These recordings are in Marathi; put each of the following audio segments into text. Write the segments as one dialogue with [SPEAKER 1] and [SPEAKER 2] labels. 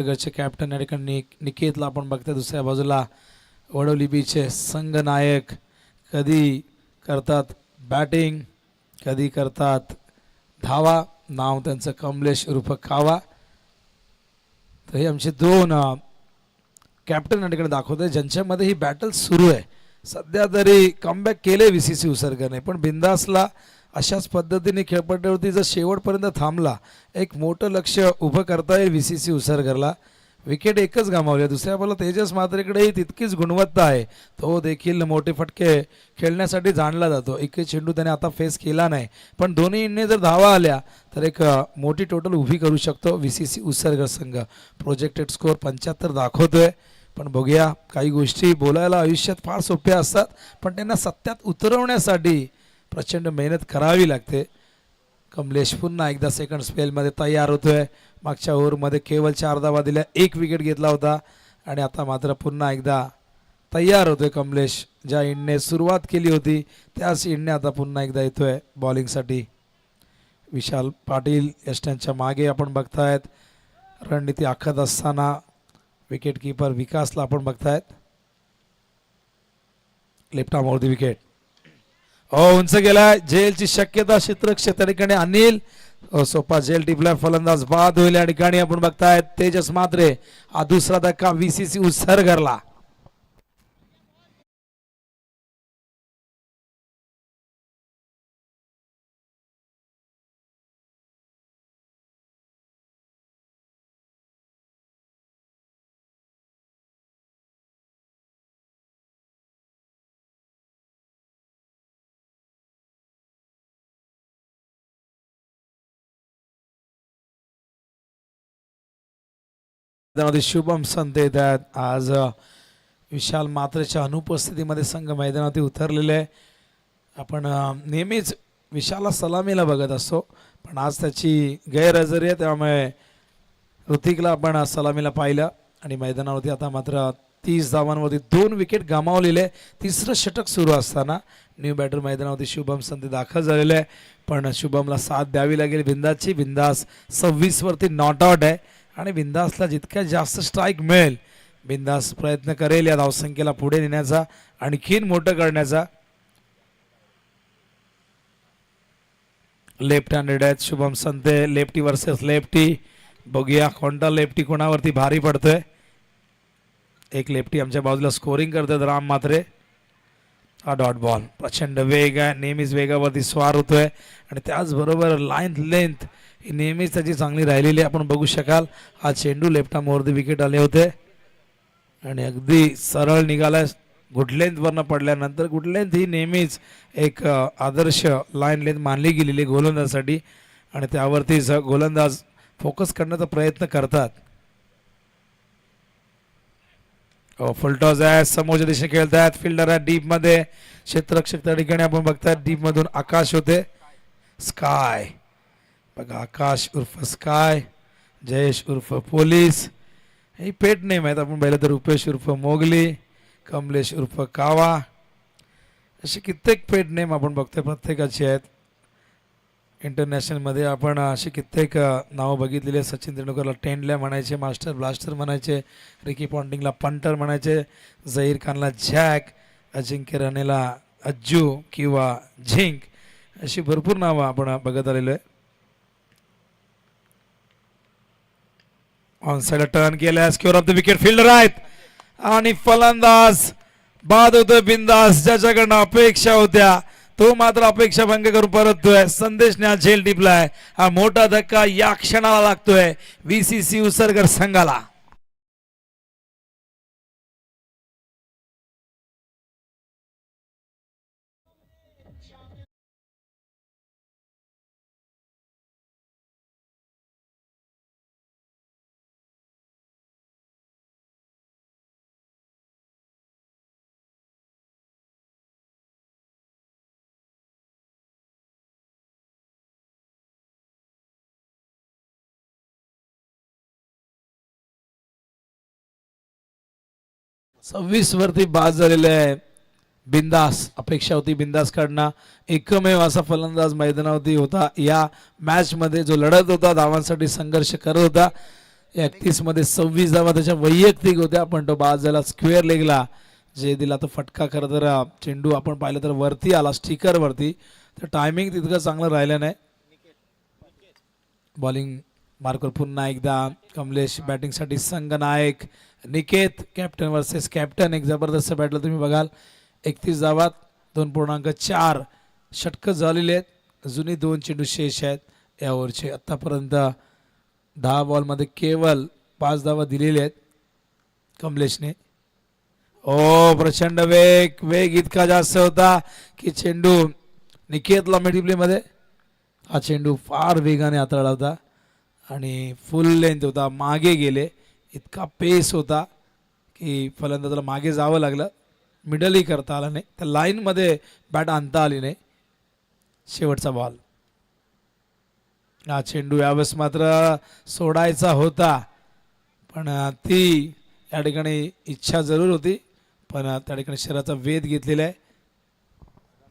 [SPEAKER 1] चे कॅप्टन या ठिकाणी निकेतला आपण बघता. दुसऱ्या बाजूला वडोली बीचे संघ नायक कधी करतात बॅटिंग कधी करतात धावा. नाव त्यांचं कमलेश उर्फ कावा. तर हे आमचे दोन कॅप्टन या ठिकाणी दाखवते ज्यांच्यामध्ये ही बॅटल सुरू आहे. सध्या तरी कमबॅक केले VCC उसरगरने, पण बिंदासला अशाच पद्धतीने खेळपट्टीवरती जर शेवटपर्यंत थांबला एक मोठं लक्ष उभं करता येईल VCC उसरगरला. विकेट एकच गमावली. दुसऱ्या बॉलला तेजस मात्रेकडेही तितकीच गुणवत्ता आहे. तो देखील मोठे फटके खेळण्यासाठी जाणला जातो. एक चेंडू त्याने आता फेस केला नाही, पण दोन्ही इंने जर धावा आल्या तर एक मोठी टोटल उभी करू शकतो VCC उसरगर संघ. प्रोजेक्टेड स्कोअर 75 दाखवतोय, पण बघूया काही गोष्टी बोलायला आयुष्यात फार सोप्या असतात, पण त्यांना सत्यात उतरवण्यासाठी प्रचंड मेहनत करावी लागते. कमलेश पुन्हा एकदा सेकंड स्पेलमध्ये तयार होतोय. मागच्या ओव्हरमध्ये केवळ 4 धावा दिल्या, 1 विकेट घेतला होता आणि आता मात्र पुन्हा एकदा तयार होतोय कमलेश. ज्या इंडने सुरुवात केली होती त्याच इंडने आता पुन्हा एकदा येतोय बॉलिंगसाठी. विशाल पाटील यष्टांच्या मागे आपण बघतायत. रणनीती आखत असताना विकेट किपर विकासला आपण बघतायत. लेफ्ट आर्म दी विकेट उंच गेलाय. झेलची शक्यता क्षेत्ररक्षक त्या ठिकाणी अनिल सोपा झेल टिपला. फलंदाज बाद होईल या ठिकाणी आपण बघतायत. तेजस मात्रे हा दुसरा धक्का VCC उसरगरला. शुभम संत येत आहेत. आज विशाल मात्रेच्या अनुपस्थितीमध्ये संघ मैदानावरती उतरलेले आहे. आपण नेहमीच विशालला सलामीला बघत असतो, पण आज त्याची गैरहजेरी आहे, त्यामुळे ऋतिकला आपण सलामीला पाहिलं. आणि मैदानावरती आता मात्र 30 धावांवरती 2 विकेट गमावलेले. तिसरं षटक सुरू असताना न्यू बॅटर मैदानावरती शुभम संत दाखल झालेले आहे, पण शुभमला साथ द्यावी लागेल बिंदासची. बिंदास 26 वरती नॉट आउट आहे आणि बिंदासला जितक्या जास्त स्ट्राईक मिळेल बिंदास प्रयत्न करेल या धावसंख्येला पुढे नेण्याचा, आणखीन मोठं करण्याचा. लेफ्ट हँडेड आहेत Shubham Sante. Lefty versus lefty. बघूया कोणता लेफ्टी कोणावरती भारी पडतोय. एक लेफ्टी आमच्या बाजूला स्कोरिंग करतात राम मात्रे. हा डॉट बॉल. प्रचंड वेग आहे, नेहमीच वेगावरती स्वार होतोय आणि त्याचबरोबर लाईन लेंथ ही नेहमीच त्याची चांगली राहिलेली आपण बघू शकाल. हा चेंडू लेफ्ट आर्मवरती विकेट आले होते आणि अगदी सरळ निघाला. गुड लेंथवरनं पडल्यानंतर गुड लेंथ ही नेहमीच एक आदर्श लाईन लेंथ मानली गेलेली गोलंदाजासाठी आणि त्यावरतीच गोलंदाज फोकस करण्याचा प्रयत्न करतात. फुलटॉस आहे, समोरच्या दिशेने खेळत आहेत. फिल्डर आहे डीप मध्ये. क्षेत्ररक्षक त्या ठिकाणी आपण बघतात डीप मधून आकाश होते. स्काय बघा, आकाश उर्फ स्काय, जयेश उर्फ पोलीस हे पेट नेम आहेत. आपण पाहिलं तर रुपेश उर्फ मोगली, कमलेश उर्फ कावा, असे कित्येक पेट नेम आपण बघतोय प्रत्येकाची आहेत. इंटरनॅशनलमध्ये आपण अशी कित्येक नावं बघितलेली. सचिन तेंडुलकरला टेंडल्या म्हणायचे, मास्टर ब्लास्टर म्हणायचे, रिकी पॉन्टिंगला पंटर म्हणायचे, झहीर खानला झॅक, अजिंक्य रहाणेला अज्जू किंवा झिंक, अशी भरपूर नावं आपण बघत आलेलो आहे. ऑन साइड टर्न केला. Square of the wicket fielder आहेत आणि फलंदाज बाद होतोय बिंदास. ज्याच्याकडनं अपेक्षा होत्या तो मात्र अपेक्षा भंग करून परततोय. संदेशने हा झेल टिपलाय. हा मोठा धक्का या क्षणाला लागतोय VCC उसरगर संघाला. सव्वीस वरती बाद झालेले आहे बिंदास. अपेक्षा होती बिंदास कडनं एकमेव असा फलंदाज मैदानावरती होता या मॅच मध्ये जो लढत होता, धावांसाठी संघर्ष करत होता. 31 मध्ये 26 धावा त्याच्या वैयक्तिक होत्या, पण तो बाद झाला स्क्वेअर लेगला. जे दिला तो फटका खरं तर चेंडू आपण पाहिलं तर वरती आला स्टिकर वरती, तर टायमिंग तितकं चांगलं राहिलं नाही. बॉलिंग मार्कवर पुन्हा एकदा Kamlesh, बॅटिंगसाठी संघनायक Niket, captain versus captain. एक जबरदस्त बॅटला तुम्ही बघाल. 31 धावात 2.4 षटकं झालेली आहेत. अजूनही 2 चेंडू शेष आहेत या ओव्हरचे. आतापर्यंत 10 बॉलमध्ये केवळ 5 धावा दिलेल्या आहेत कमलेशने. ओ प्रचंड वेग, वेग इतका जास्त होता की चेंडू निकेतला मिडल प्ले मध्ये हा चेंडू फार वेगाने हाताळला होता आणि फुल लेंथ होता, मागे गेले. इतका पेस होता की फलंदाजाला मागे जावं लागलं, मिडलही करता आला नाही, त्या लाईनमध्ये बॅट आणता आली नाही. शेवटचा बॉल. हा चेंडू यावेळेस मात्र सोडायचा होता, पण ती या ठिकाणी इच्छा जरूर होती, पण त्या ठिकाणी शरीराचा वेध घेतलेला आहे.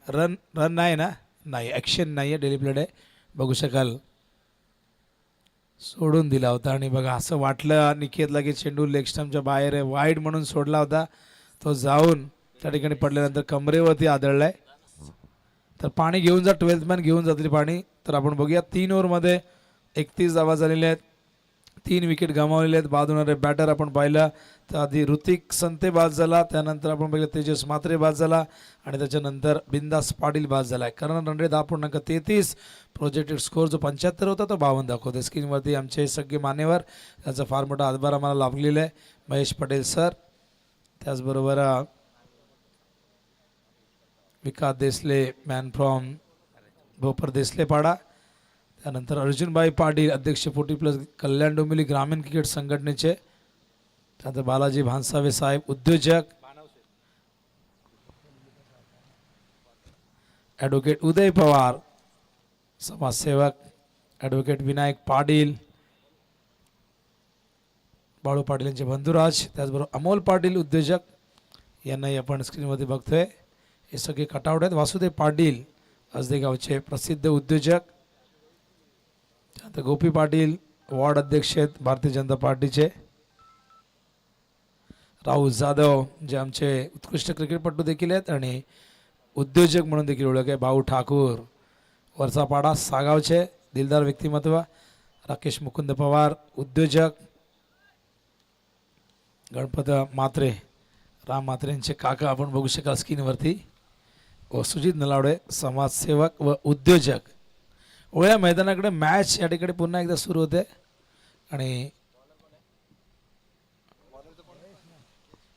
[SPEAKER 1] रन रन नाही ना, नाही, ॲक्शन नाही आहे, डेली प्लेड आहे. बघू शकाल सोडून दिला होता आणि बघा असं वाटलं निकेतला की चेंडू लेग स्टंपच्या बाहेर आहे, वाईड म्हणून सोडला होता. तो जाऊन त्या ठिकाणी पडल्यानंतर कमरेवरती आदळलाय. तर पाणी घेऊन जा, 12th मॅन घेऊन जातील पाणी. तर आपण बघूया 3 ओव्हरमध्ये 31 धावा झालेल्या आहेत, 3 विकेट गमावलेले आहेत. बाद होणारे बॅटर आपण पाहिलं तर आधी ऋतिक संते बाद झाला, त्यानंतर आपण बघितलं तेजस म्हात्रे बाद झाला आणि त्याच्यानंतर बिंदास पाटील बाद झाला आहे. कारण रन रेट 10.33, प्रोजेक्टेड स्कोअर जो 75 होता तो 52 दाखवतो स्क्रीनवरती. आमचे सगळे मान्यवर, त्याचा फार मोठा हातभार आम्हाला लाभलेला आहे. महेश पटेल सर, त्याचबरोबर विकास देसले, मॅन फ्रॉम भोपर देसलेपाडा, त्यानंतर अर्जुनभाई पाटील, अध्यक्ष 40+ कल्याण डोंबिवली ग्रामीण क्रिकेट संघटनेचे, त्यानंतर बालाजी भानसावे साहेब, उद्योजक, ॲडव्होकेट उदय पवार, समाजसेवक ॲडव्होकेट विनायक पाटील, बाळू पाटील यांचे बंधुराज, त्याचबरोबर अमोल पाटील उद्योजक, यांनाही आपण स्क्रीनमध्ये बघतोय. हे सगळे कटआउट आहेत. वासुदेव पाटील असदेगावचे प्रसिद्ध उद्योजक, त्यानंतर गोपी पाटील वॉर्ड अध्यक्ष आहेत भारतीय जनता पार्टीचे, राहुल जाधव जे आमचे उत्कृष्ट क्रिकेटपटू देखील आहेत आणि उद्योजक म्हणून देखील ओळख आहे, भाऊ ठाकूर वरचापाडा सागावचे दिलदार व्यक्तिमत्व, राकेश मुकुंद पवार उद्योजक, गणपत म्हात्रे, राम म्हात्रे यांचे काका आपण बघू शकाल स्क्रीनवरती, व सुजित नलावडे समाजसेवक व उद्योजक. ओळ्या मैदानाकडे मॅच या ठिकाणी पुन्हा एकदा सुरू होते आणि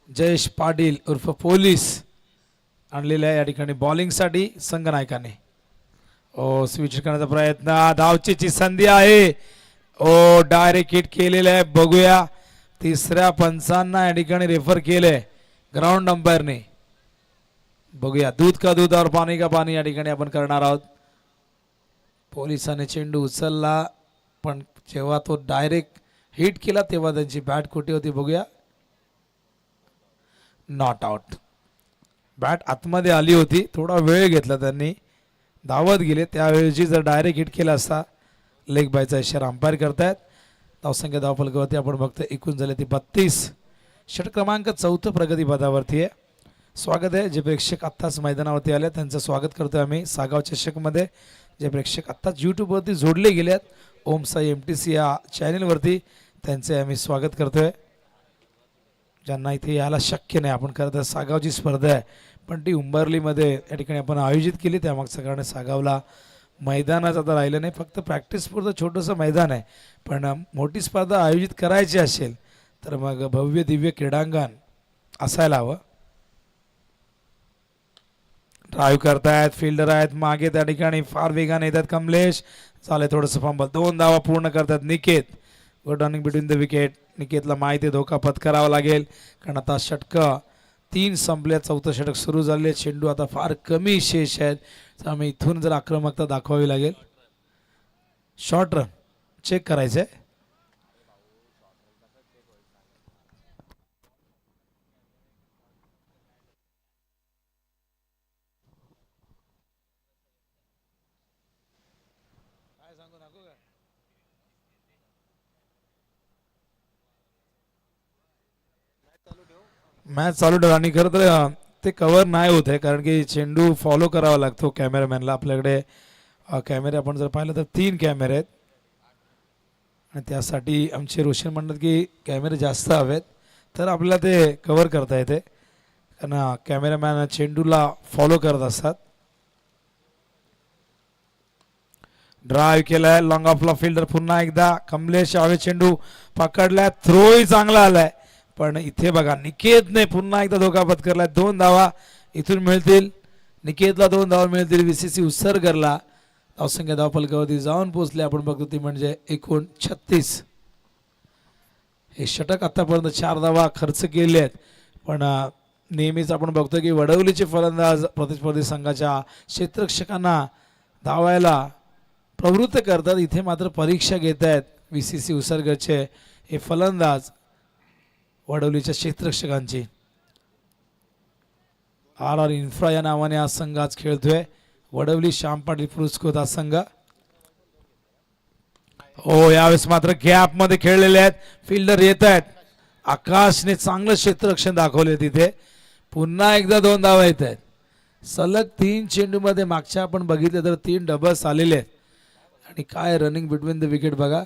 [SPEAKER 1] जयेश पाटील उर्फ पोलीस आणलेल्या या ठिकाणी बॉलिंगसाठी संघनायकाने. ओ स्विच करण्याचा प्रयत्न, धावचीची संधी आहे. ओ डायरेक्ट हिट केलेलं आहे. बघूया, तिसऱ्या पंचांना या ठिकाणी रेफर केलंय ग्राउंड अंपायरने. बघूया, दूध का दूध और पाणी का पाणी या ठिकाणी आपण करणार आहोत. पोलिसांनी चेंडू उचलला, पण जेव्हा तो डायरेक्ट हिट केला तेव्हा त्यांची बॅट कुठे होती बघूया. Not out. बॅट आतमध्ये आली होती, थोडा वेळ घेतला त्यांनी, धावत गेले. त्यावेळी जर डायरेक्ट हिट केला असता लेग बायचा इशारा अंपायर करतायत. धावसंख्या धावफलकावरती आपण बघतो एकूण झाले ती 32. षटक क्रमांक 4 प्रगती पदावरती आहे. स्वागत आहे जे प्रेक्षक आत्ताच मैदानावरती आले त्यांचं स्वागत करतोय आम्ही सागाव चषकमध्ये. जे प्रेक्षक आत्ताच यूट्यूबवरती जोडले गेले आहेत ओम साई MTC या चॅनलवरती, त्यांचे आम्ही स्वागत करतोय. ज्यांना इथे यायला शक्य नाही, आपण खरं तर सागावची स्पर्धा आहे पण ती उंबरलीमध्ये या ठिकाणी आपण आयोजित केली, त्यामागचं कारण सागावला मैदानाचं आता राहिलं नाही, फक्त प्रॅक्टिस पुरतं छोटंसं मैदान आहे. पण मोठी स्पर्धा आयोजित करायची असेल तर मग भव्य दिव्य क्रीडांगण असायला हवं. ड्राईव्ह करतायत, फिल्डर आहेत मागे, त्या ठिकाणी फार वेगाने येतात कमलेश, चालेल थोडंसं फंबल. 2 धावा पूर्ण करतात Niket. Good running between the wicket. निकेतला माहिती धोका पत्करावा लागेल कारण आता षटकं 3 संपल्या, 4थं षटक सुरू झाले. चेंडू आता फार कमी शेष आहेत, त्यामुळे इथून जर आक्रमकता दाखवावी लागेल. शॉर्ट रन चेक करायचंय. मॅच चालू ठेवा आणि खरं तर ते कव्हर नाही होत आहे कारण की चेंडू फॉलो करावा लागतो कॅमेरामॅनला. आपल्याकडे कॅमेरे आपण जर पाहिलं तर 3 कॅमेरे आहेत आणि त्यासाठी आमचे रोशन म्हणतात की कॅमेरे जास्त हवेत तर आपल्याला ते कव्हर करता येते कारण कॅमेरामॅन चेंडूला फॉलो करत असतात. ड्राईव्ह केलाय लॉंग ऑफला फिल्डर पुन्हा एकदा कमलेश यावे चेंडू पकडलाय थ्रोही चांगला आलाय पण इथे बघा निकेतने पुन्हा एकदा धोका पत्करलाय. 2 धावा इथून मिळतील निकेतला 2 धावा मिळतील. VCC उसरगरला धावसंख्या धावफलकावरती जाऊन पोहोचले आपण बघतो ती म्हणजे 39. हे षटक आतापर्यंत 4 धावा खर्च केले आहेत पण नेहमीच आपण बघतो की वडवलीचे फलंदाज प्रतिस्पर्धी संघाच्या क्षेत्ररक्षकांना धावायला प्रवृत्त करतात. इथे मात्र परीक्षा घेत आहेत VCC उसरगरचे हे फलंदाज वडवलीच्या क्षेत्ररक्षकांची. RR इन्फ्रा या नावाने हा संघ आज खेळतोय. वडवली श्याम पाटील पुरस्कृत हा संघ. हो यावेळेस मात्र गॅप मध्ये खेळलेले आहेत फिल्डर येत आहेत. आकाशने चांगलं क्षेत्ररक्षण दाखवले तिथे. पुन्हा एकदा 2 धावा येत आहेत. सलग 3 चेंडू मध्ये मागच्या आपण बघितले तर 3 डबल्स आलेले आहेत आणि काय रनिंग बिटवीन द विकेट बघा.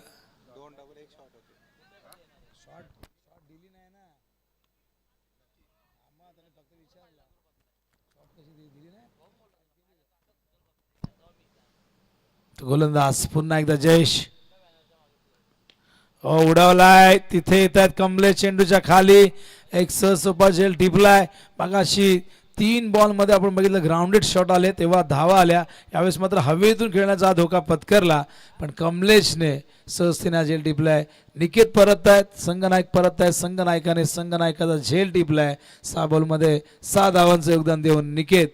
[SPEAKER 1] गोलंदाज पुन्हा एकदा जयेश उडवलाय तिथे येत आहेत कमले चेंडूच्या खाली एक सहसोपा झेल टिपलाय. मगाशी 3 बॉल मध्ये आपण बघितलं ग्राउंडेड शॉट आले तेव्हा धावा आल्या. यावेळेस मात्र हवेतून खेळण्याचा धोका पत्करला पण कमलेशने सहजतेने झेल टिपलाय. निकेत परत आहेत संघनायक परत आहेत. संघनायकाने संघनायकाचा झेल टिपलाय. 6 बॉल मध्ये 6 धावांचं योगदान देऊन निकेत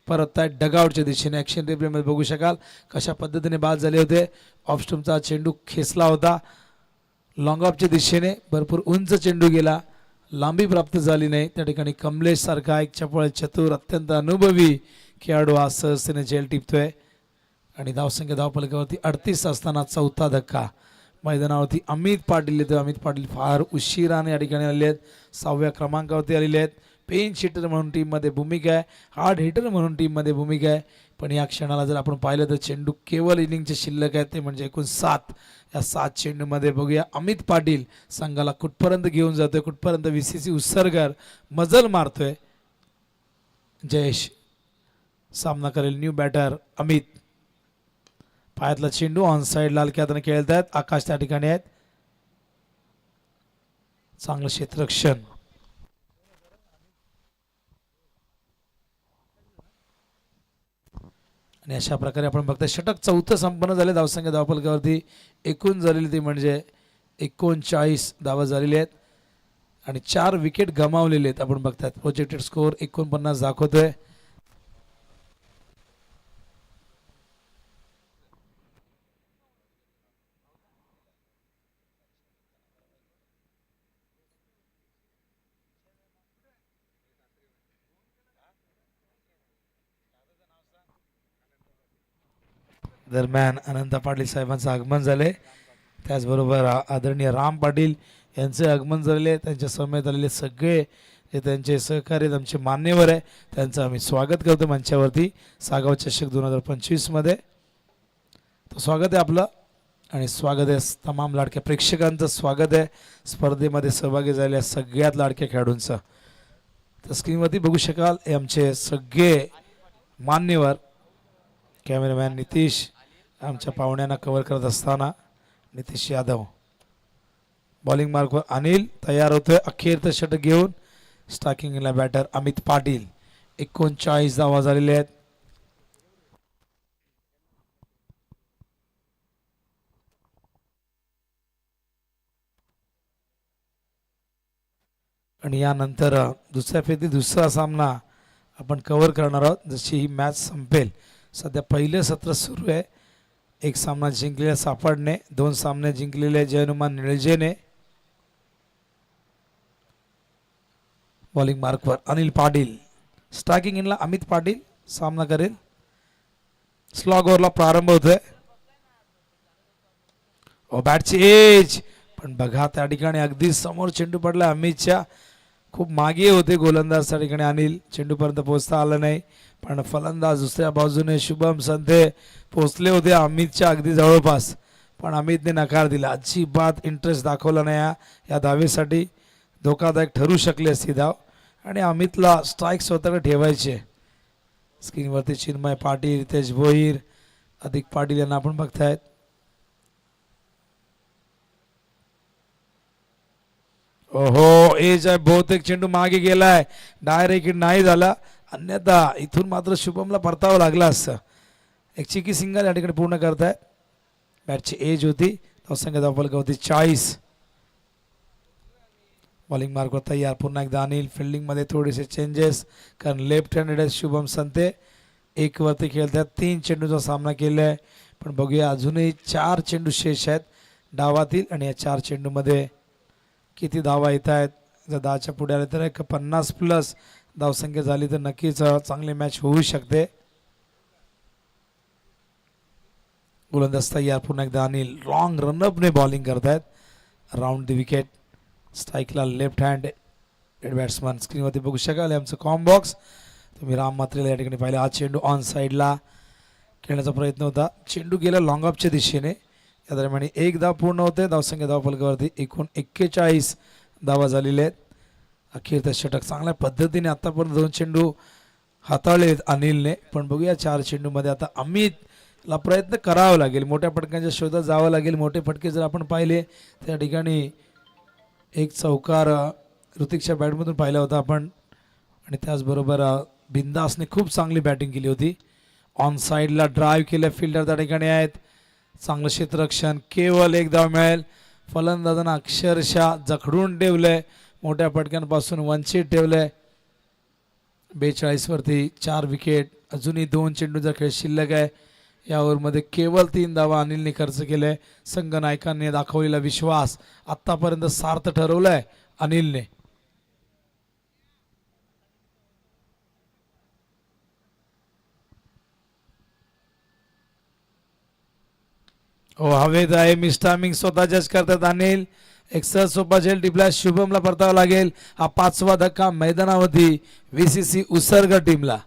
[SPEAKER 1] परत आहेत डगआउटच्या दिशेने. ॲक्शन रिप्लेमध्ये बघू शकाल कशा पद्धतीने बाद झाले होते. ऑफस्टम्पचा चेंडू खेचला होता लॉंग ऑफच्या दिशेने. भरपूर उंच चेंडू गेला लांबी प्राप्त झाली नाही. त्या ठिकाणी कमलेश सारखा एक चपळ चतुर अत्यंत अनुभवी खेळाडू हा सहजतेने झेल टिपतोय आणि धावसंख्या धावफलकावरती 38 असताना 4था धक्का. मैदानावरती अमित पाटील येतो. अमित पाटील फार उशिराने या ठिकाणी आलेले आहेत. 6व्या क्रमांकावरती आलेले आहेत. पेन शिटर म्हणून टीममध्ये भूमिका आहे. हार्ड हिटर म्हणून टीममध्ये भूमिका आहे. पण या क्षणाला जर आपण पाहिलं तर चेंडू केवळ इनिंगचे शिल्लक आहेत ते म्हणजे एकूण 7. या 7 चेंडूमध्ये बघूया अमित पाटील संघाला कुठपर्यंत घेऊन जातोय कुठपर्यंत VCC उसरगर मजल मारतोय. जयेश सामना करेल न्यू बॅटर अमित. पायातला चेंडू ऑन साइड लाल हाताने खेळत आहेत. आकाश त्या ठिकाणी आहेत. चांगलं क्षेत्ररक्षण आणि अशा प्रकारे आपण बघतोय षटक 4थं संपन्न झाले. धावसंख्या धावफलकावरती एकूण झालेली ती म्हणजे 39 धावा झालेली आहेत आणि 4 विकेट गमावलेले आहेत. आपण बघतात प्रोजेक्टेड स्कोअर 49 दाखवतोय. दरम्यान अनंत पाटील साहेबांचं आगमन झाले. त्याचबरोबर आदरणीय राम पाटील यांचे आगमन झालेले. त्यांच्या समेत आलेले सगळे जे त्यांचे सहकारी आमचे मान्यवर आहे त्यांचं आम्ही स्वागत करतो मंचावरती. सागाव चषक 2025 मध्ये तर स्वागत आहे आपलं आणि स्वागत आहे तमाम लाडक्या प्रेक्षकांचं स्वागत आहे स्पर्धेमध्ये सहभागी झालेल्या सगळ्यात लाडक्या खेळाडूंचं. तर स्क्रीनवरती बघू शकाल हे आमचे सगळे मान्यवर. कॅमेरामॅन नितीश आमच्या पाहुण्यांना कव्हर करत असताना नितीश यादव. बॉलिंग मार्कवर अनिल तयार होतोय अखेरचं षटक घेऊन. स्टार्किंगला बॅटर अमित पाटील. 39 धावा झालेले आहेत. आणि यानंतर दुसऱ्या फेरीत दुसरा सामना आपण कव्हर करणार आहोत. जशी ही मॅच संपेल सध्या पहिलं सत्र सुरू आहे. एक सामना जिंकलेला सापडणे 2 सामने जिंकलेले जयनुमान निळजेने. बॉलिंग मार्कवर अनिल पाटील. स्ट्रायकिंग इनला अमित पाटील सामना करेल. स्लॉग ओव्हरला प्रारंभ होतोय. बॅटची एज पण बघा त्या ठिकाणी अगदी समोर चेंडू पडला अमितच्या. खूप मागे होते गोलंदाज त्या ठिकाणी अनिल, चेंडूपर्यंत पोहोचता आला नाही. पण फलंदाज दुसऱ्या बाजूने शुभम संते पोहोचले होते अमितच्या अगदी जवळपास, पण अमितने नकार दिला. अजिबात इंटरेस्ट दाखवला नाही या धावेसाठी. धोकादायक ठरू शकली असती धाव आणि अमितला स्ट्राईक स्वतःकडे ठेवायचे. स्क्रीनवरती चिन्मय पाटील, रितेश भोईर, अधिक पाटील यांना आपण बघतायत. ओहो, एज आहे बहुतेक, चेंडू मागे गेलाय, डायरेक्ट नाही झाला, अन्यथा इथून मात्र शुभमला परतावं लागलं असतं. एक चिकी सिंगल या ठिकाणी पूर्ण करतायत. बॅटची एज होती, धावसंख्या धावफलक होती 40. बॉलिंग मार्कवर तयार. पुन्हा एकदा अनिल. फिल्डिंगमध्ये थोडेसे चेंजेस, कारण लेफ्ट हँडेड आहे शुभम संते. एक वरती खेळतात, 3 चेंडूचा सामना केला आहे. पण बघूया अजूनही 4 चेंडू शेष आहेत डावातील आणि या 4 चेंडूमध्ये किती धावा येत आहेत. जर 10च्या पुढे आले तर 50+ धावसंख्या झाली तर नक्कीच चांगली मॅच होऊ शकते. गोलंदाज तयार. पुन्हा एकदा अनिल लॉंग रनअपने बॉलिंग करतायत. Round the wicket. स्ट्राईकला लेफ्ट हँड बॅट्समन. स्क्रीनवरती बघू शकाल आमचं कॉम बॉक्स. तुम्ही राम मात्रेला या ठिकाणी पाहिलं. हा चेंडू ऑन साईडला खेळण्याचा प्रयत्न होता, चेंडू गेला लॉंग ऑफच्या दिशेने. या दरम्यान एक धाव पूर्ण होते. धावसंख्या धावफलकावरती एकूण 41 धावा झालेल्या आहेत. अखेरचं षटक चांगल्या पद्धतीने आतापर्यंत 2 चेंडू हाताळलेत अनिलने. पण बघूया 4 चेंडूमध्ये आता अमितला प्रयत्न करावा लागेल, मोठ्या फटक्यांच्या शोधात जावं लागेल. मोठे फटके जर आपण पाहिले त्या ठिकाणी एक चौकार ऋतिकच्या बॅटमधून पाहिला होता आपण, आणि त्याचबरोबर बिंदासने खूप चांगली बॅटिंग केली होती. ऑन साईडला ड्राईव्ह केलं, फिल्डर त्या ठिकाणी आहेत. चांगलं क्षेत्ररक्षण, केवळ एक धाव मिळेल. फलंदाजांना अक्षरशः जखडून ठेवलंय, मोठ्या फटक्यांपासून वंचित ठेवलंय. 42 वरती 4 विकेट. अजूनही 2 चेंडूचा खेळ शिल्लक आहे. या ओव्हरमध्ये केवळ 3 धावा अनिलने खर्च केले. संघ नायकांनी दाखवलेला विश्वास आतापर्यंत सार्थ ठरवलाय अनिलने. हवेत आहे. मिस्टामिंग स्वतः जज करतात अनिल. एक सहज सोपा झेल टिपला, शुभमला परतावा लागेल. हा 5वा धक्का मैदानावरती VCC उसर्ग टीमला.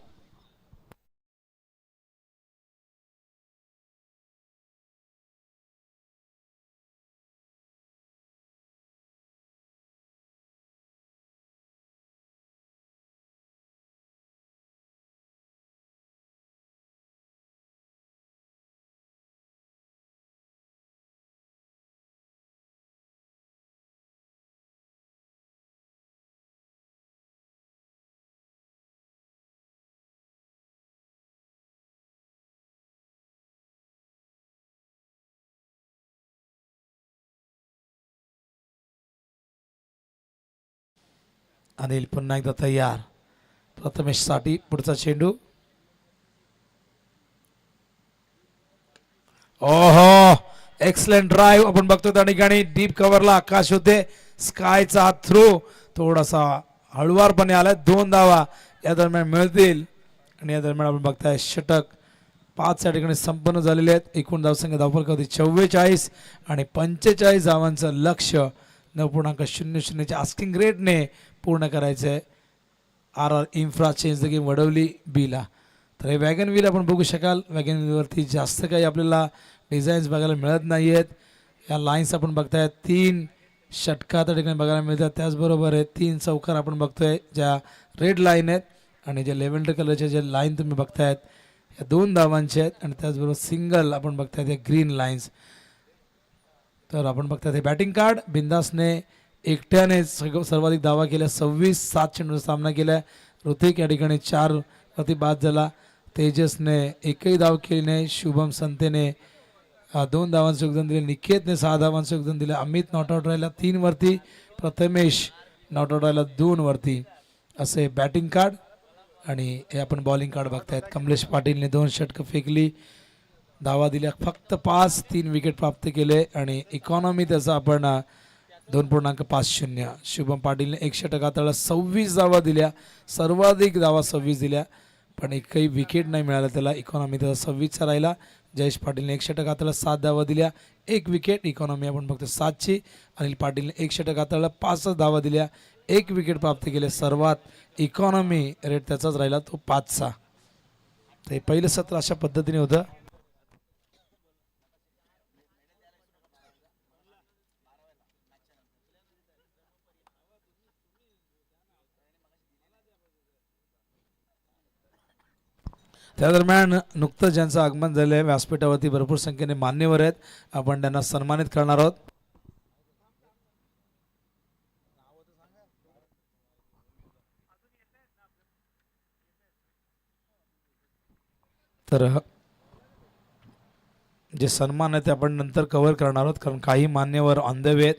[SPEAKER 1] अनिल पुन्हा एकदा तयार. प्रथमेशसाठी पुढचा चेंडू. ओहो, एक्सलेंट ड्राईव्ह आपण बघतो त्या ठिकाणी. डीप कव्हरला आकाश होते. स्कायचा थ्रो थोडासा हळुवारपणे आलाय. 2 धावा या दरम्यान मिळतील आणि या दरम्यान आपण बघताय षटक 5 या ठिकाणी संपन्न झालेले आहेत. एकूण धावसंख्या धावफलकावरती 44 आणि 45 धावांचं लक्ष्य 9.00च्या आस्किंग रेटने पूर्ण करायचं आहे. RR infra change the game Wadavali बीला. तर हे वॅगन व्हील आपण बघू शकाल. वॅगन व्हीलवरती जास्त काही आपल्याला डिझाईन्स बघायला मिळत नाही आहेत. या लाईन्स आपण बघताय 3 षटका त्या ठिकाणी बघायला मिळतात. त्याचबरोबर आहे 3 चौकार आपण बघतोय ज्या रेड लाईन आहेत, आणि ज्या लेव्हेंडर कलरच्या ज्या लाईन तुम्ही बघतायत या 2 धावांचे आहेत. आणि त्याचबरोबर सिंगल आपण बघतायत या ग्रीन लाईन्स. तर आपण बघताय हे बॅटिंग कार्ड. बिंदासने एकट्याने सर्वाधिक धावा केल्या, 26-7 चेंडूचा सामना केला. ऋतिक या ठिकाणी 4 वरती बाद झाला. तेजसने एकही धाव केली नाही. शुभम संतेने 2 धावांचं योगदान दिले. निकेतने 6 धावांचं योगदान दिलं. अमित नॉट आउट राहिला 3 वरती. प्रथमेश नॉट आउट राहिला 2 वरती. असे बॅटिंग कार्ड. आणि हे आपण बॉलिंग कार्ड बघतायत. कमलेश पाटीलने 2 षटकं फेकली, धावा दिल्या फक्त 5, 3 विकेट प्राप्त केले आणि इकॉनॉमी त्याचा आपण 2.50. शुभम पाटीलने 1 षटक हाताळला, 26 धावा दिल्या, सर्वाधिक धावा 26 दिल्या, पण एकही विकेट नाही मिळाला त्याला. इकॉनॉमी त्याचा 26चा राहिला. जयेश पाटीलने 1 षटक हाताळला, 7 धावा दिल्या, 1 विकेट. इकॉनॉमी आपण बघतो 7ची. अनिल पाटीलने 1 षटक हाताळला, 5 धावा दिल्या, 1 विकेट प्राप्त केले. सर्वात इकॉनॉमी रेट त्याचाच राहिला तो 5चा. ते पहिलं सत्र अशा पद्धतीने होतं. त्या दरम्यान नुकतंच ज्यांचं आगमन झालं आहे व्यासपीठावरती भरपूर संख्येने मान्यवर आहेत. आपण त्यांना सन्मानित करणार आहोत. तर जे सन्मान आहे ते आपण नंतर कव्हर करणार आहोत, कारण काही मान्यवर ऑन द वे आहेत.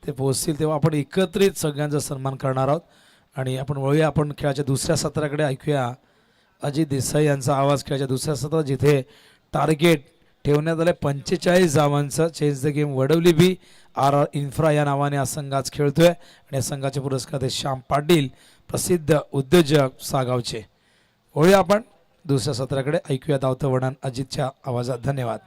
[SPEAKER 1] ते पोहोचतील तेव्हा आपण एकत्रित सगळ्यांचा सन्मान करणार आहोत. आणि आपण वळूया आपण खेळाच्या दुसऱ्या सत्राकडे. ऐकूया अजित देसाई यांचा आवाज खेळाच्या दुसऱ्या सत्रात, जिथे टार्गेट ठेवण्यात आलं 45 धावांचं. Change the game Vadavali B RR infra या नावाने हा संघ आज खेळतोय. आणि या संघाचे पुरस्कार ते श्याम पाटील, प्रसिद्ध उद्योजक सागावचे. वळूया आपण दुसऱ्या सत्राकडे. ऐकूया धावतं वर्णन अजितच्या आवाजात. धन्यवाद.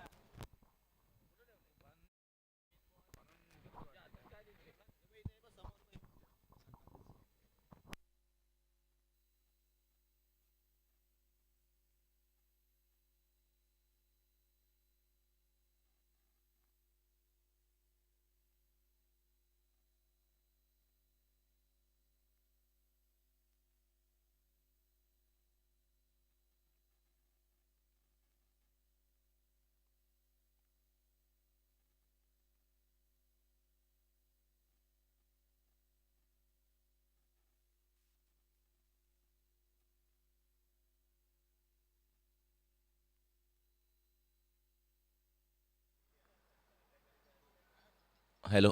[SPEAKER 2] हॅलो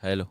[SPEAKER 2] हॅलो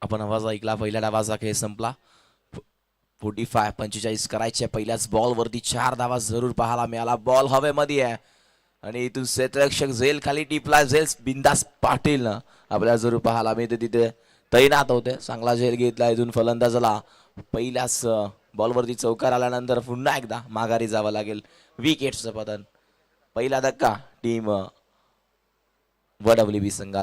[SPEAKER 2] आपण आवाज ऐकला. पहिल्या डावाचा खेळ संपला. 45 करायचे. पहिल्याच बॉलवरती 4 धावा जरूर पाहायला मिळाला. बॉल हवेमध्ये आहे आणि इथून क्षेत्ररक्षक झेल खाली टिपला. झेल बिंदास पाटील ना आपल्याला जरूर पाहायला मिळते. तिथे तैनात होते. चांगला झेल घेतला. इथून फलंदाजाला पहिल्याच बॉलवरती चौकार आल्यानंतर पुन्हा एकदा माघारी जावं लागेल. विकेटचं पतन. पहिला धक्का टीम वडवली संघात.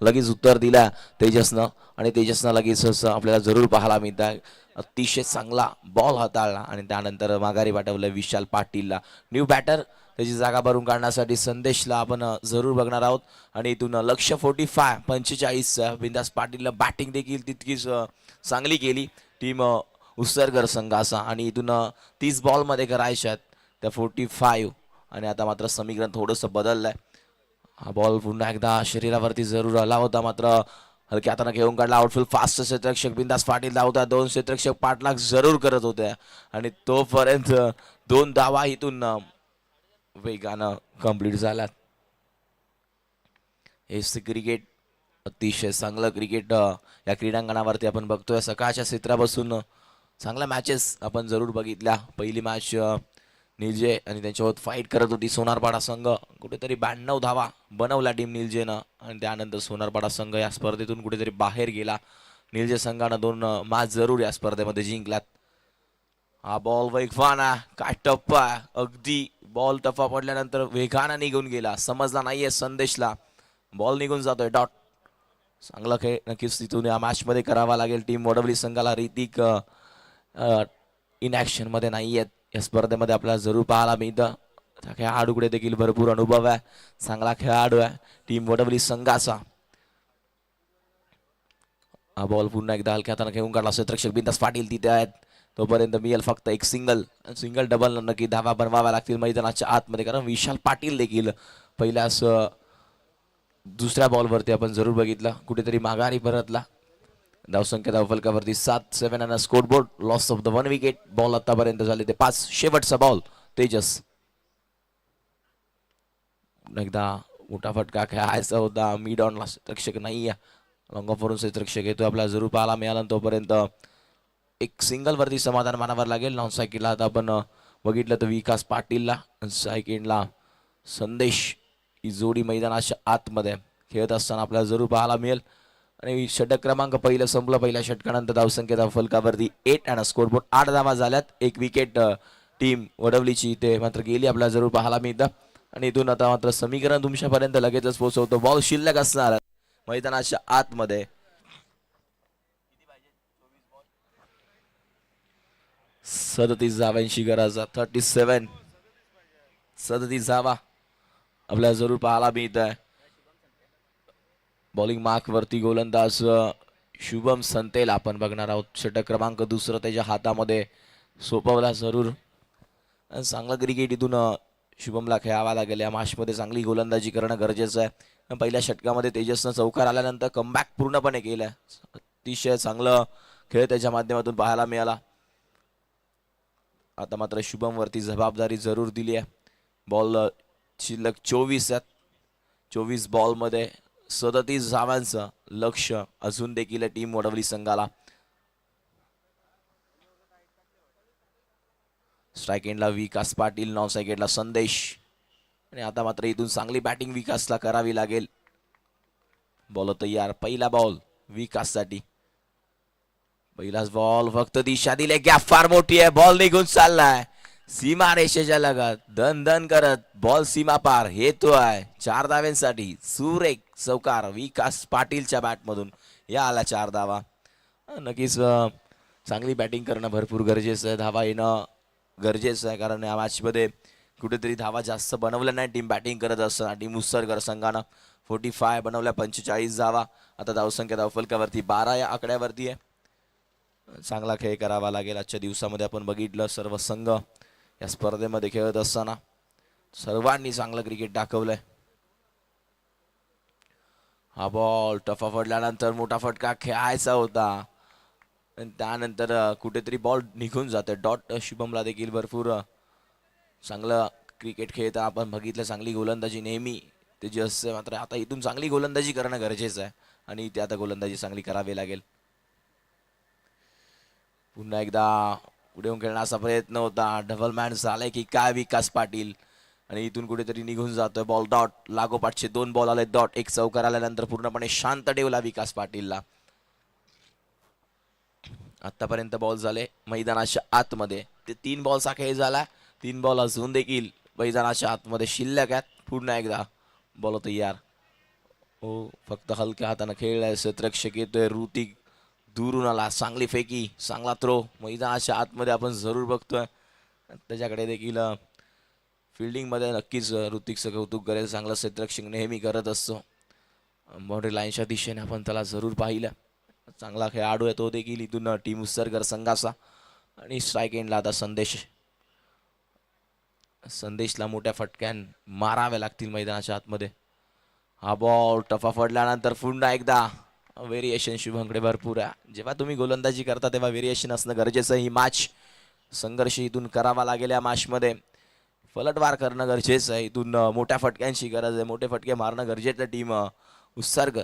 [SPEAKER 2] लगेच उत्तर दिला तेजसनं आणि तेजसनं लगेच आपल्याला जरूर पाहायला मिळतं. अतिशय चांगला बॉल हाताळला आणि त्यानंतर माघारी पाठवलं विशाल पाटीलला. न्यू बॅटर त्याची जागा भरून काढण्यासाठी संदेशला आपण जरूर बघणार आहोत. आणि इथून लक्ष 45 बिंदास पाटीलला बॅटिंग देखील तितकीच चांगली केली टीम उसरगर संघाचा. आणि इथून 30 बॉलमध्ये करायच्यात त्या 45. आणि आता मात्र समीकरण थोडंसं बदललंय. हा बॉल पुन्हा एकदा शरीरावरती जरूर आला होता, मात्र हलक्या हाताने घेऊन काढला. आउटफील्ड फास्ट क्षेत्ररक्षक बिंदास पाटील धावता. 2 क्षेत्ररक्षक पाठलाग जरूर करत होते आणि तोपर्यंत 2 धावा इथून वेगानं कंप्लीट झाल्यात. हे क्रिकेट अतिशय चांगलं क्रिकेट या क्रीडांगणावरती आपण बघतोय. सकाळच्या क्षेत्रापासून चांगल्या मॅचेस आपण जरूर बघितल्या. पहिली मॅच निलजे आणि त्यांच्यासोबत फाईट करत होती सोनारपाडा संघ. कुठेतरी 92 धावा बनवल्या टीम निलजेनं आणि त्यानंतर सोनारपाडा संघ या स्पर्धेतून कुठेतरी बाहेर गेला. निलजे संघानं 2 मॅच जरूर या स्पर्धेमध्ये जिंकल्यात. हा बॉल वेगवान आहे, काय टप्पा आहे. अगदी बॉल टप्पा पडल्यानंतर वेगानं निघून गेला, समजला नाहीये संदेशला. बॉल निघून जातोय. डॉट. चांगला खेळ नक्कीच तिथून या मॅच मध्ये करावा लागेल टीम वडवली संघाला. ऋतिक इनॅक्शन मध्ये नाहीयेत या स्पर्धेमध्ये आपल्याला जरूर पाहायला मिळतं. त्या खेळाडूकडे देखील भरपूर अनुभव आहे, चांगला खेळाडू आहे टीम वडवली संघाचा. हा बॉल पुन्हा एकदा हलक्या हाताने घेऊन काढला. क्षेत्ररक्षक बिंदास पाटील तिथे आहेत. तोपर्यंत मिळेल फक्त एक सिंगल डबल नक्की धावा बनवाव्या लागतील मैदानाच्या आतमध्ये, कारण विशाल पाटील देखील पहिल्याच दुसऱ्या बॉलवरती आपण जरूर बघितलं कुठेतरी माघारी परतला. धावसंख्या धावफलकावरती 7-7 आणि score board. Loss of the 1 wicket. Ball आतापर्यंत झाले ते 5. शेवटचा बॉल तेजस. एकदा मोठा फटका खेळायचा होता. मिड ऑनला क्षेत्ररक्षक नाही आहे, लॉंग ऑफ वरून क्षेत्ररक्षक येतो आपल्याला जरूर पाहायला मिळाला. तोपर्यंत एक सिंगल वरती समाधान मानावर लागेल. नॉन सायकलला आता आपण बघितलं तर विकास पाटीलला, सायकलला संदेश ही जोडी मैदानाच्या आतमध्ये खेळत असताना आपल्याला जरूर पाहायला मिळेल. आणि षटक क्रमांक पहिलं संपलं. पहिल्या षटकानंतर धावसंख्या धावफलकावरती 8 आणि स्कोरबोर्ड 8 धावा झाल्यात. एक विकेट टीम वडवलीची इथे मात्र गेली आपल्याला जरूर पाहायला मिळतं. आणि इथून आता मात्र समीकरण तुमच्यापर्यंत लगेचच पोहोचवतो. बॉल शिल्लक असणार मैदानाच्या आतमध्ये. 37 धावांची गरज. 37 धावा आपल्याला जरूर पाहायला मिळत आहे. बॉलिंग मार्क वरती गोलंदाज शुभम संतेला आपण बघणार आहोत. षटक क्रमांक दुसरं त्याच्या हातामध्ये सोपवला जरूर. चांगलं क्रिकेट इथून शुभमला खेळावा लागेल. या मॅचमध्ये चांगली गोलंदाजी करणं गरजेचं आहे. पहिल्या षटकामध्ये तेजसनं चौकार आल्यानंतर कमबॅक पूर्णपणे केलं. अतिशय चांगलं खेळ त्याच्या माध्यमातून पाहायला मिळाला. आता मात्र शुभम वरती जबाबदारी जरूर दिली आहे. बॉल शिल्लक 24 आहेत. 24 बॉलमध्ये 37 धावांचं लक्ष अजून देखील टीम वडवली संघाला. स्ट्राइक एंडला विकास पाटील, नॉन स्ट्राइक एंडला संदेश. आणि आता मात्र इथून चांगली बॅटिंग विकासला करावी लागेल. बॉल तयार. पहिला बॉल विकाससाठी. पहिलाच बॉल फक्त दिशा दिली. गॅप फार मोठी आहे. बॉल निघून चाललाय सीमा रेषेच्या लगत. दन दन करत बॉल सीमा पार येतोय. 4 धाव्यांसाठी सुरेख चौकार विकास पाटीलच्या बॅटमधून. या आला 4 धावा. नक्कीच चांगली बॅटिंग करणं भरपूर गरजेचं आहे. धावा येणं गरजेचं आहे, कारण या मॅचमध्ये कुठेतरी धावा जास्त बनवल्या नाही टीम बॅटिंग करत असताना. टीम उसरगर संघानं 45 बनवल्या. 45 धावा. आता धावसंख्या धावफलकावरती 12 या आकड्यावरती आहे. चांगला खेळ करावा लागेल. आजच्या दिवसामध्ये आपण बघितलं सर्व संघ या स्पर्धेमध्ये खेळत असताना सर्वांनी चांगलं क्रिकेट दाखवलंय. हा बॉल टफा पडल्यानंतर मोठा फटका खेळायचा होता आणि त्यानंतर कुठेतरी बॉल निघून जाते. डॉट. शुभमला देखील भरपूर चांगलं क्रिकेट खेळता आपण बघितलं. चांगली गोलंदाजी नेहमी त्याची असते, मात्र आता इथून चांगली गोलंदाजी करणं गरजेचं आहे आणि इथे आता गोलंदाजी चांगली करावी लागेल. पुन्हा एकदा पुढे येऊन खेळण्याचा प्रयत्न होता. डबल मॅन झालाय की काय विकास पाटील, आणि इथून कुठेतरी निघून जातोय बॉल. डॉट. लागोपाठचे 2 बॉल आले. डॉट. एक चौकार आल्यानंतर पूर्णपणे शांत ठेवला विकास पाटीलला. आतापर्यंत बॉल झाले मैदानाच्या आतमध्ये ते 3 बॉलचा खेळ झाला. 3 बॉल अजून देखील मैदानाच्या आतमध्ये शिल्लक आहेत. पुन्हा एकदा बॉल तयार. हो, फक्त हलक्या हाताने खेळलाय. क्षेत्ररक्षक येतोय ऋतिक दुरून आला, चांगली फेकी, चांगला थ्रो मैदानाच्या आतमध्ये आपण जरूर बघतोय. त्याच्याकडे देखील फिल्डिंगमध्ये नक्कीच ऋतिकचं कौतुक करेल. चांगलं क्षेत्ररक्षक नेहमी करत असतो. बाउंड्री लाईनच्या दिशेने आपण त्याला जरूर पाहिलं. चांगला खेळाडू आहे तो देखील इथून टीम उसरकर संघाचा. आणि स्ट्राईक एंडला आता संदेशला मोठ्या फटक्यान माराव्या लागतील मैदानाच्या आतमध्ये. हा बॉल टफा पडल्यानंतर पुन्हा एकदा व्हेरिएशन शुभंकडे भरपूर आहे. जेव्हा तुम्ही गोलंदाजी करता तेव्हा व्हेरिएशन असणं गरजेचं आहे. ही मॅच संघर्ष इथून करावा लागेल. या मॅचमध्ये पलटवार करणं गरजेचं आहे. इथून मोठ्या फटक्यांची गरज आहे. मोठे फटके मारणं गरजेचं आहे. टीम उत्सर्ग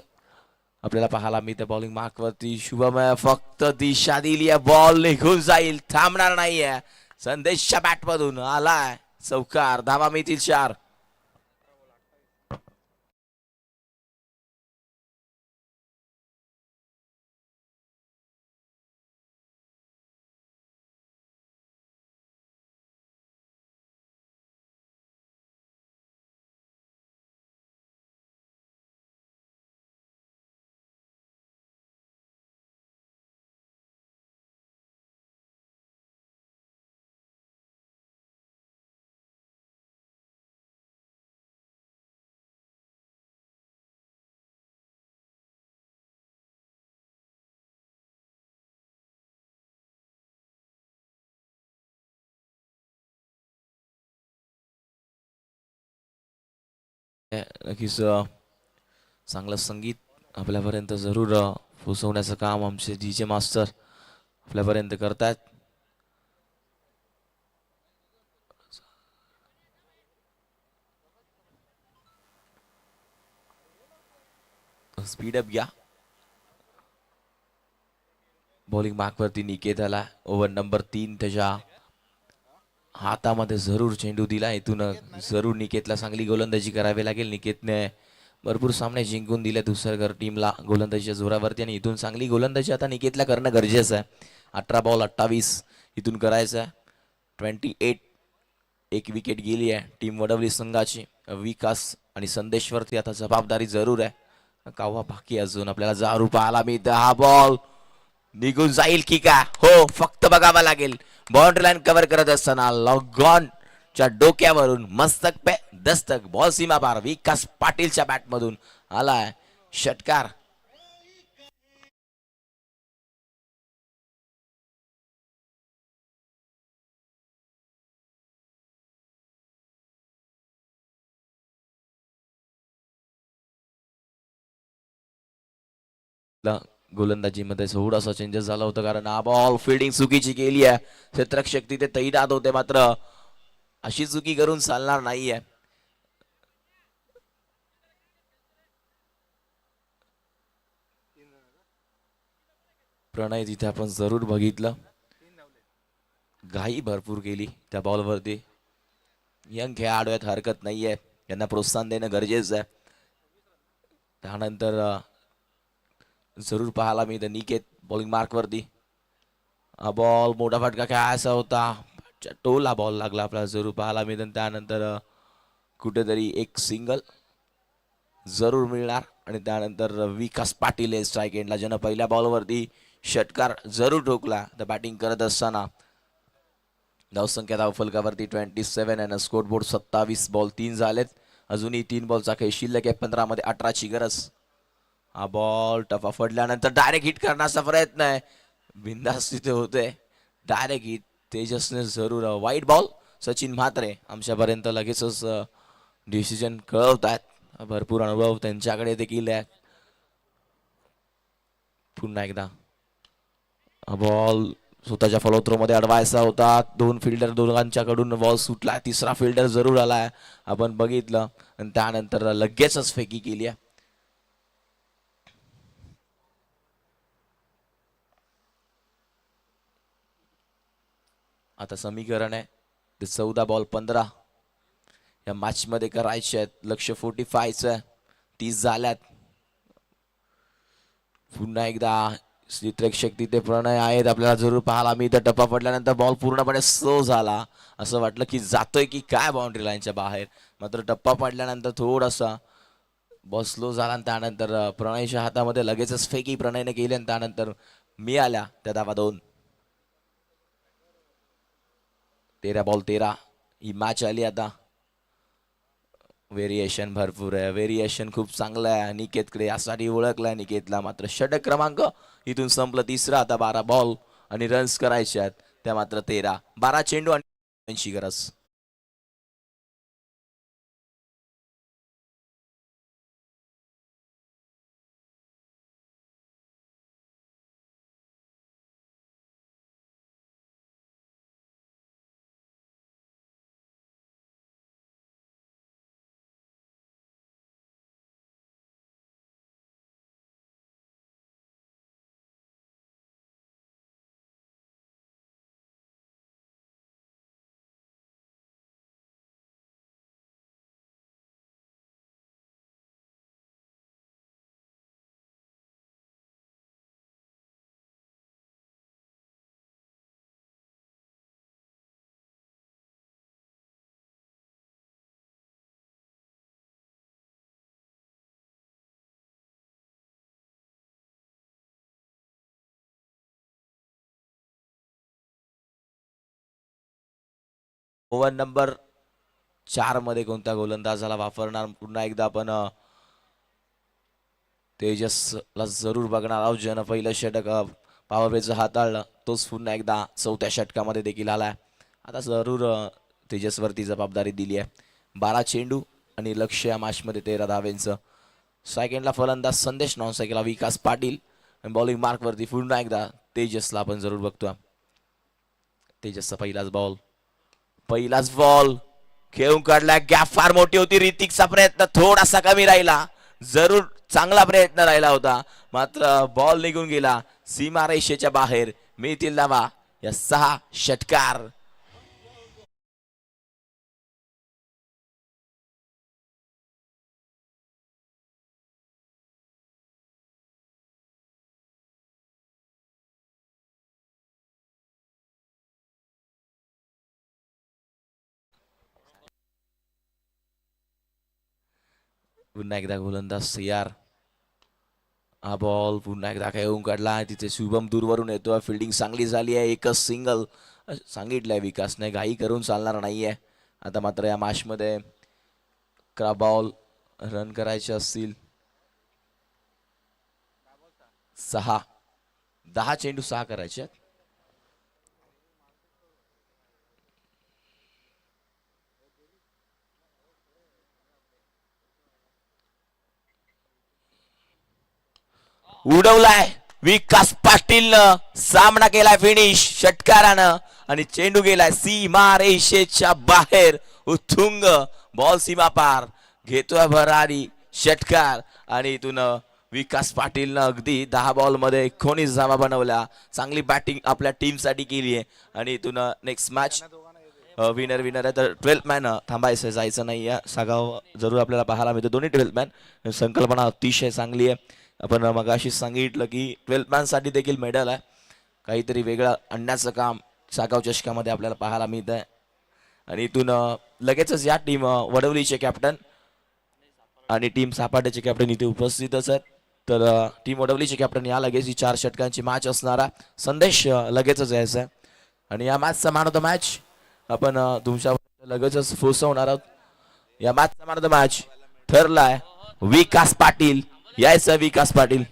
[SPEAKER 2] आपल्याला पाहायला मिळते. बॉलिंग मार्कवरती शुभमय फक्त दिशा दिली आहे. बॉल निघून जाईल, थांबणार नाहीये. संदेशच्या बॅटमधून आलाय चौकार. धावा मिळतील 4. नक्कीच चांगलं संगीत आपल्यापर्यंत जरूर पोहोचवण्याचं काम आमचे DJ मास्टर आपल्यापर्यंत करतायत. स्पीडअप घ्या. बॉलिंग मार्कवरती निकेत आला. ओव्हर नंबर 3 त्याच्या हातामध्ये जरूर चेंडू दिला. इथून जरूर निकेतला चांगली गोलंदाजी करावी लागेल. निकेतने भरपूर सामने जिंकून दिले दुसऱ्या टीमला गोलंदाजीच्या जोरावरती. आणि इथून चांगली गोलंदाजी आता निकेतला करणं गरजेचं आहे. 18 बॉल 28 इथून करायचं आहे. 28. एक विकेट गेली आहे टीम वडवली संघाची. विकास आणि संदेशवरती आता जबाबदारी जरूर आहे. काव्हा बाकी अजून आपल्याला 10 पाहायला मिळतं. हा बॉल निघून जाईल की काय? हो, फक्त बघावं लागेल. बाउंड्री लाईन कव्हर करत असताना लॉगॉन च्या डोक्यावरून मस्तक पे दस्तक. बॉल सीमा पार. विकास पाटीलच्या बॅटमधून आलाय षटकार. गोलंदाजीमध्ये थोडासा चेंजेस झाला होता कारण हा बॉल फिल्डिंग चुकीची केली आहे. क्षेत्ररक्षक तिथे तैनात होते. मात्र अशी चुकी करून चालणार नाहीये. प्रणय तिथे आपण जरूर बघितलं. घाई भरपूर केली त्या बॉलवरती. यंग खेळाडू आहेत, हरकत नाहीये. यांना प्रोत्साहन देणं गरजेचं आहे. त्यानंतर जरूर पाहायला मिळतं निकेत बॉलिंग मार्कवरती. हा बॉल मोठा फटका खेळायचा होता. टोला बॉल लागला आपल्याला जरूर पाहायला मिळतं. त्यानंतर कुठेतरी एक सिंगल जरूर मिळणार. आणि त्यानंतर विकास पाटील स्ट्राईक एंडला ज्यानं पहिल्या बॉलवरती षटकार जरूर ठोकला. तर बॅटिंग करत असताना धावसंख्या धावफलकावरती 27 आणि स्कोर बोर्ड 27. बॉल 3 झालेत. अजूनही 3 बॉलचा खेळ शिल्लक आहे. 15 मध्ये 18ची गरज. हा बॉल टफा पडल्यानंतर डायरेक्ट हिट करण्याचा प्रयत्न आहे. बिंदास तिथे होते. डायरेक्ट हिट तेजसने जरूर. वाईट बॉल. सचिन म्हात्रे आमच्यापर्यंत लगेचच डिसिजन कळवतात. भरपूर अनुभव त्यांच्याकडे देखील आहे. पुन्हा एकदा हा बॉल स्वतःच्या फॉलो थ्रो मध्ये अडवायचा होता. 2 फिल्डर दोघांच्याकडून बॉल सुटला. तिसरा फिल्डर जरूर आलाय आपण बघितलं. आणि त्यानंतर लगेचच फेकी केली आहे. आता समीकरण आहे ते 14 बॉल 15 या मॅच मध्ये करायचे आहेत. लक्ष 45चं 30 झाल्यात. पुन्हा एकदा क्षेत्ररक्षक तिथे प्रणय आहेत आपल्याला जरूर पाहायला मिळतं. टप्पा पडल्यानंतर बॉल पूर्णपणे स्लो झाला. असं वाटलं की जातोय की काय बाउंड्री लाईनच्या बाहेर. मात्र टप्पा पडल्यानंतर थोडासा बॉल स्लो झाला. आणि त्यानंतर प्रणयच्या हातामध्ये लगेचच फेकी प्रणयने केली. आणि त्यानंतर मिळाल्या त्या धावा 2. 13 बॉल 13 ही मॅच आली आता. व्हेरिएशन भरपूर आहे, व्हेरिएशन खूप चांगलं आहे अनिकेतकडे, यासाठी ओळखलाय अनिकेतला. मात्र षटक क्रमांक इथून संपलं. तिसरा आता 12 बॉल आणि रन्स करायचे आहेत त्या मात्र 13. 12 चेंडू आणि 80 गरज. ओव्हर नंबर 4 मध्ये कोणत्या गोलंदाजाला वापरणार पुन्हा एकदा आपण तेजसला जरूर बघणार आहोत, ज्यानं पहिलं षटक पॉवर प्लेचं हाताळलं. तोच पुन्हा एकदा चौथ्या षटकामध्ये देखील आलाय. आता जरूर तेजसवरती जबाबदारी दिली आहे. 12 चेंडू आणि लक्ष या मॅचमध्ये 13 धावेंचं. सेकंडला फलंदाज संदेश, नॉन सेकंडला विकास पाटील. बॉलिंग मार्कवरती पुन्हा एकदा तेजसला आपण जरूर बघतो. तेजसचा पहिलाच बॉल खेळून काढला. गॅप फार मोठी होती. ऋतिकचा प्रयत्न थोडासा कमी राहिला. जरूर चांगला प्रयत्न राहिला होता, मात्र बॉल निघून गेला सीमारेषेच्या बाहेर. मिळतील धावा या 6 षटकार. पुन्हा एकदा गोलंदाज तयार. हा बॉल पुन्हा एकदा खेळून काढला. तिथे शुभम दूरवरून येतो. फिल्डिंग चांगली झाली आहे. एकच सिंगल सांगितलंय विकासने, घाई करून चालणार नाहीये. आता मात्र या मॅचमध्ये 11 बॉल रन करायचे असतील. 10 चेंडू 6 करायचे. उडवलाय विकास पाटीलनं, सामना केलाय फिनिश षटकारानं आणि चेंडू गेलाय सीमा रेषेच्या बाहेर. उत्तुंग बॉल सीमा पार घेतोय भरारी षटकार. आणि इथून विकास पाटीलनं अगदी 10 बॉल मध्ये 19 धावा बनवल्या. चांगली बॅटिंग आपल्या टीम साठी केली आहे. आणि इथून नेक्स्ट मॅच विनर आहे. तर 12th मॅन थांबायचं, जायचं नाही. सागाव जरूर आपल्याला पाहायला मिळतो. दोन्ही 12th मॅन संकल्पना अतिशय चांगली आहे. आपण मगाशी सांगितलं की 12th मॅन साठी देखील मेडल आहे. काहीतरी वेगळं आणण्याचं काम सागाव चषकामध्ये आपल्याला पाहायला मिळत आहे. आणि इथून लगेचच या टीम वडवलीचे कॅप्टन आणि टीम सापाट्याचे कॅप्टन इथे उपस्थितच आहेत. तर टीम वडवलीचे कॅप्टन या लगेच ही 4 षटकांची मॅच असणारा संदेश लगेचच यायचा आहे. आणि या मॅचचा मॅन ऑफ द मॅच आपण तुमच्या लगेचच पोहोचवणार आहोत. या मॅचचा मॅन ऑफ द मॅच ठरलाय विकास पाटील. यायचं विकास पाटील.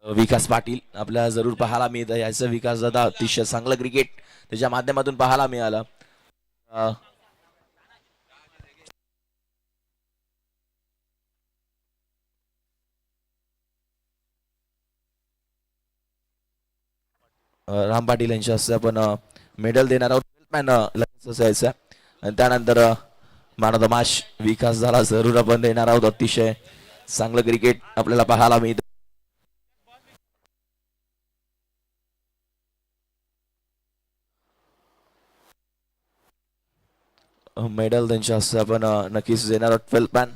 [SPEAKER 2] विकास पाटील आपल्याला जरूर पाहायला मिळतं. याचं विकास दादा अतिशय चांगलं क्रिकेट त्याच्या माध्यमातून पाहायला मिळालं. राम पाटील यांच्या हस्ते आपण मेडल देणार आहोत. मॅन लगेच यायचं. आणि त्यानंतर मॅन ऑफ द मॅच विकास झाला जरूर आपण देणार आहोत. अतिशय चांगलं क्रिकेट आपल्याला पाहायला मिळतं. मेडल त्यांच्या हस्ते आपण नक्कीच देणार आहोत. 12 मॅन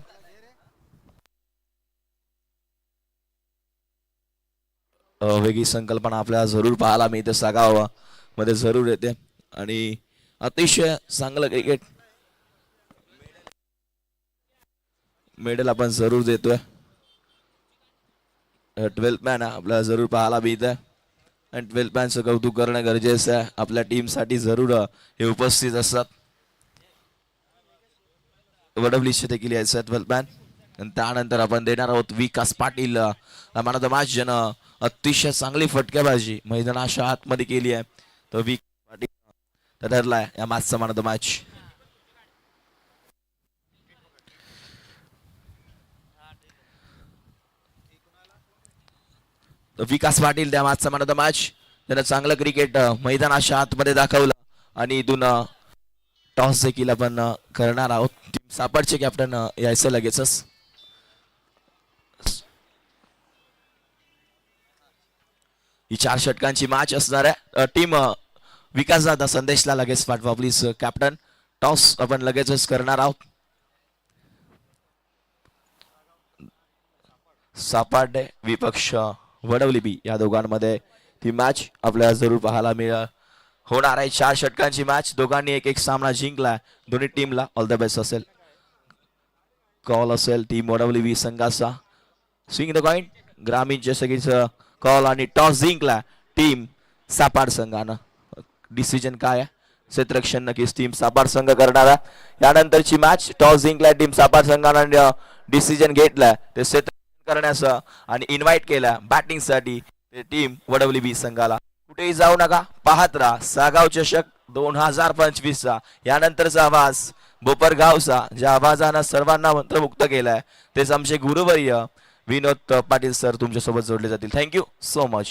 [SPEAKER 2] वेगळी संकल्पना आपल्याला जरूर पाहायला मिळते. सागाव मध्ये जरूर येते आणि अतिशय चांगलं क्रिकेट मेडल आपण जरूर देतोय. 12 मॅन आपल्याला जरूर पाहायला मिळत आहे आणि 12 मॅनचं कौतुक करणं गरजेचं आहे. आपल्या टीमसाठी जरूर हे उपस्थित असतात. वडवलीचे देखील यायचं 12 मॅन आणि त्यानंतर आपण देणार आहोत Vikas Patil man of the match, ज्यानं अतिशय चांगली फटकेबाजी मैदानाच्या आतमध्ये केली आहे. तर विकास पाटील ठरलाय या मॅचचा मॅन ऑफ द मॅच. विकास पाटील त्या मॅचचा मॅन ऑफ द मॅच, त्यानं चांगलं क्रिकेट मैदानाच्या आतमध्ये दाखवलं आणि इथून टॉस देखील आपण करणार आहोत. टीम सापडचे कॅप्टन यायचं लगेचच. ही 4 षटकांची मॅच असणार आहे. टीम विकास दादा संदेशला लगेच पाठवा प्लीज कॅप्टन. टॉस आपण लगेचच करणार आहोत. सापाडे विपक्ष वडवली बी या दोघांमध्ये ती मॅच आपल्याला जरूर पाहायला होणार आहे. 4 षटकांची मॅच, दोघांनी एक सामना जिंकला. दोन्ही टीमला ऑल द बेस्ट असेल. कॉल असेल टीम वडवली बी संघाचा. स्विंग द कॉइन ग्रामीणच्या सगळीच कॉल आणि टॉस जिंकला टीम सापाड संघानं. डिसिजन काय आहे? क्षेत्ररक्षण नक्कीच टीम सापाड संघ करणार आहे. यानंतरची मॅच टॉस जिंकला टीम सापाड संघानं, डिसिजन घेतलाय ते क्षेत्ररक्षण करण्याचं आणि इन्व्हाइट केलं बॅटिंगसाठी ते टीम वडवली बी संघाला. कुठेही जाऊ नका, पाहत राहा सागाव चषक 2025चा. यानंतरचा आवाज बोपरगावचा, ज्या आवाजानं सर्वांना मंत्रमुक्त केलाय तेच आमचे गुरुवर्य विनोद पाटील सर तुमच्यासोबत जोडले जातील. Thank you so much.